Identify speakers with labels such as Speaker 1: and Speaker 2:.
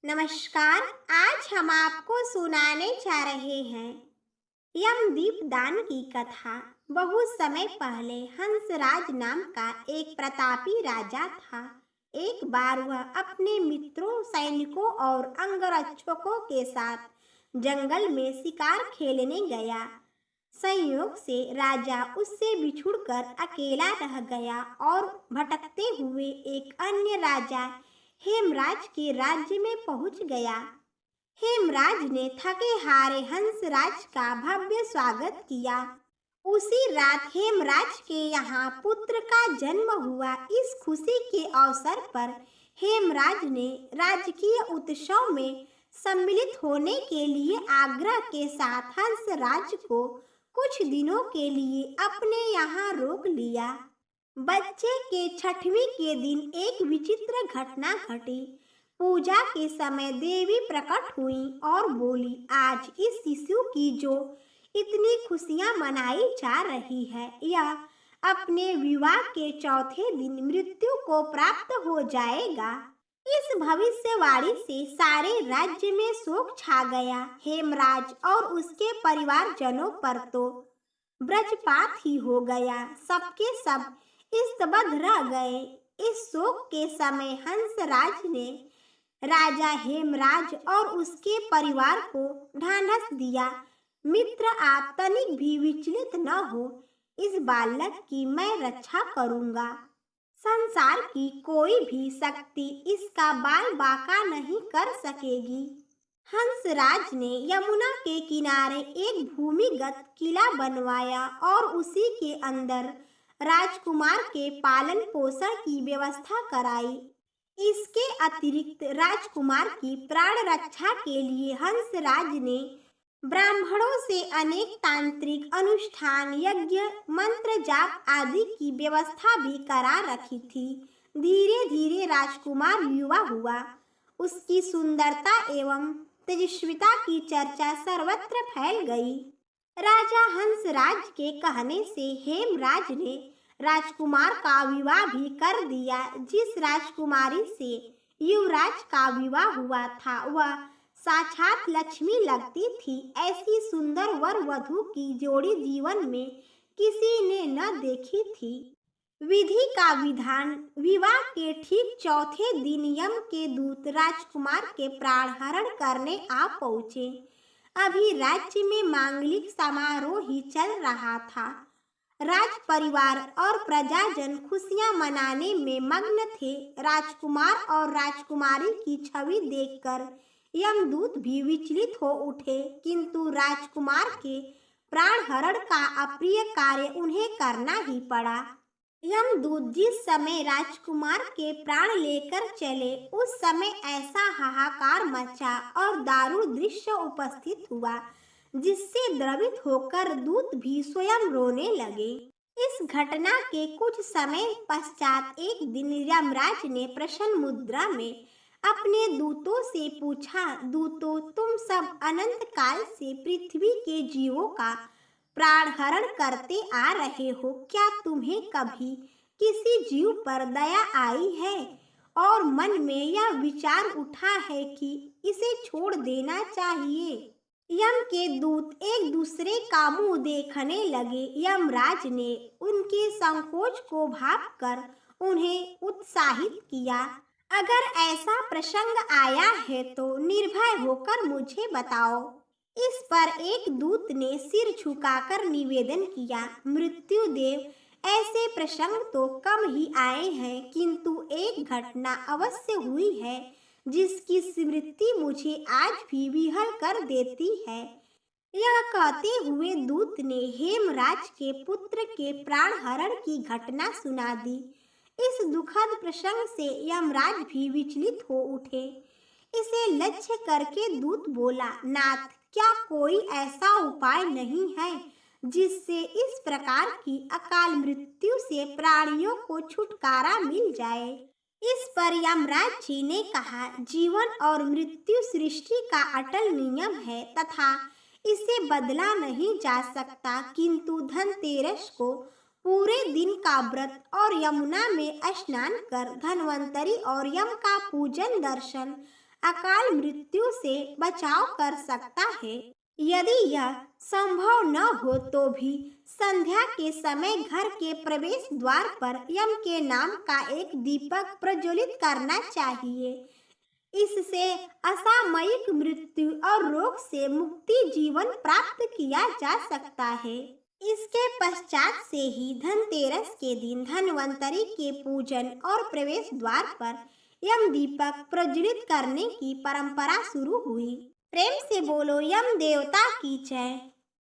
Speaker 1: नमस्कार। आज हम आपको सुनाने जा रहे हैं यमदीप दान की कथा। बहुत समय पहले हंसराज नाम का एक प्रतापी राजा था। एक बार वह अपने मित्रों, सैनिकों और अंगरक्षकों के साथ जंगल में शिकार खेलने गया। संयोग से राजा उससे बिछुड़कर अकेला रह गया और भटकते हुए एक अन्य राजा हेमराज के राज्य में पहुंच गया। हेमराज ने थके हारे हंसराज का भव्य स्वागत किया। उसी रात हेमराज के यहाँ पुत्र का जन्म हुआ। इस खुशी के अवसर पर हेमराज ने राजकीय उत्सव में सम्मिलित होने के लिए आग्रह के साथ हंसराज को कुछ दिनों के लिए अपने यहाँ रोक लिया। बच्चे के छठवीं के दिन एक विचित्र घटना घटी। पूजा के समय देवी प्रकट हुई और बोली, आज इस शिशु की जो इतनी खुशियां मनाई जा रही है, यह अपने विवाह के चौथे दिन मृत्यु को प्राप्त हो जाएगा। इस भविष्यवाणी से सारे राज्य में शोक छा गया। हेमराज और उसके परिवारजनों पर तो वज्रपात ही हो गया। सबके सब स्तब्ध रह गए। इस शोक के समय हंसराज ने राजा हेमराज और उसके परिवार को ढांढस दिया, मित्र, आप तनिक भी विचलित न हो। इस बालक की मैं रक्षा करूंगा। संसार की कोई भी शक्ति इसका बाल बाका नहीं कर सकेगी। हंसराज ने यमुना के किनारे एक भूमिगत किला बनवाया और उसी के अंदर राजकुमार के पालन पोषण की व्यवस्था कराई। इसके अतिरिक्त राजकुमार की प्राण रक्षा के लिए हंसराज ने ब्राह्मणों से अनेक तांत्रिक अनुष्ठान, यज्ञ, मंत्र जाप आदि की व्यवस्था भी करा रखी थी। धीरे धीरे राजकुमार युवा हुआ। उसकी सुंदरता एवं तेजस्विता की चर्चा सर्वत्र फैल गई। राजा हंसराज के कहने से हेमराज ने राजकुमार का विवाह भी कर दिया। जिस राजकुमारी से युवराज का विवाह हुआ था वह साक्षात लक्ष्मी लगती थी। ऐसी सुंदर वर वधू की जोड़ी जीवन में किसी ने न देखी थी। विधि का विधान। विवाह के ठीक चौथे दिन यम के दूत राजकुमार के प्राण हरण करने आ पहुँचे। अभी राज्य में मांगलिक समारोह ही चल रहा था। राज परिवार और प्रजाजन खुशियां मनाने में मग्न थे। राजकुमार और राजकुमारी की छवि देखकर यमदूत भी विचलित हो उठे, किंतु राजकुमार के प्राण हरण का अप्रिय कार्य उन्हें करना ही पड़ा। यमदूत जिस समय राजकुमार के प्राण लेकर चले, उस समय ऐसा हाहाकार मचा और दारुण दृश्य उपस्थित हुआ जिससे द्रवित होकर दूत भी स्वयं रोने लगे। इस घटना के कुछ समय पश्चात एक दिन यमराज ने प्रसन्न मुद्रा में अपने दूतों से पूछा, दूतों, तुम सब अनंत काल से पृथ्वी के जीवों का प्राण हरण करते आ रहे हो। क्या तुम्हें कभी किसी जीव पर दया आई है और मन में यह विचार उठा है कि इसे छोड़ देना चाहिए? यम के दूत एक दूसरे का मुंह देखने लगे। यमराज ने उनके संकोच को भांपकर उन्हें उत्साहित किया, अगर ऐसा प्रसंग आया है तो निर्भय होकर मुझे बताओ। इस पर एक दूत ने सिर झुकाकर निवेदन किया, मृत्युदेव, ऐसे प्रसंग तो कम ही आए हैं, किंतु एक घटना अवश्य हुई है जिसकी स्मृति मुझे आज भी विह्वल कर देती है। यह कहते हुए दूत ने हेमराज के पुत्र के प्राण हरण की घटना सुना दी। इस दुखद प्रसंग से यमराज भी विचलित हो उठे। इसे लक्ष्य करके दूत बोला, नाथ, क्या कोई ऐसा उपाय नहीं है जिससे इस प्रकार की अकाल मृत्यु से प्राणियों को छुटकारा मिल जाए? इस पर यमराज जी ने कहा, जीवन और मृत्यु सृष्टि का अटल नियम है तथा इसे बदला नहीं जा सकता, किंतु धनतेरस को पूरे दिन का व्रत और यमुना में स्नान कर धन्वंतरी और यम का पूजन दर्शन अकाल मृत्यु से बचाव कर सकता है। यदि यह संभव न हो तो भी संध्या के समय घर के प्रवेश द्वार पर यम के नाम का एक दीपक प्रज्वलित करना चाहिए। इससे असामयिक मृत्यु और रोग से मुक्ति जीवन प्राप्त किया जा सकता है। इसके पश्चात से ही धनतेरस के दिन धन्वंतरि के पूजन और प्रवेश द्वार पर यम दीपक प्रज्वलित करने की परंपरा शुरू हुई। प्रेम से बोलो यम देवता की जय।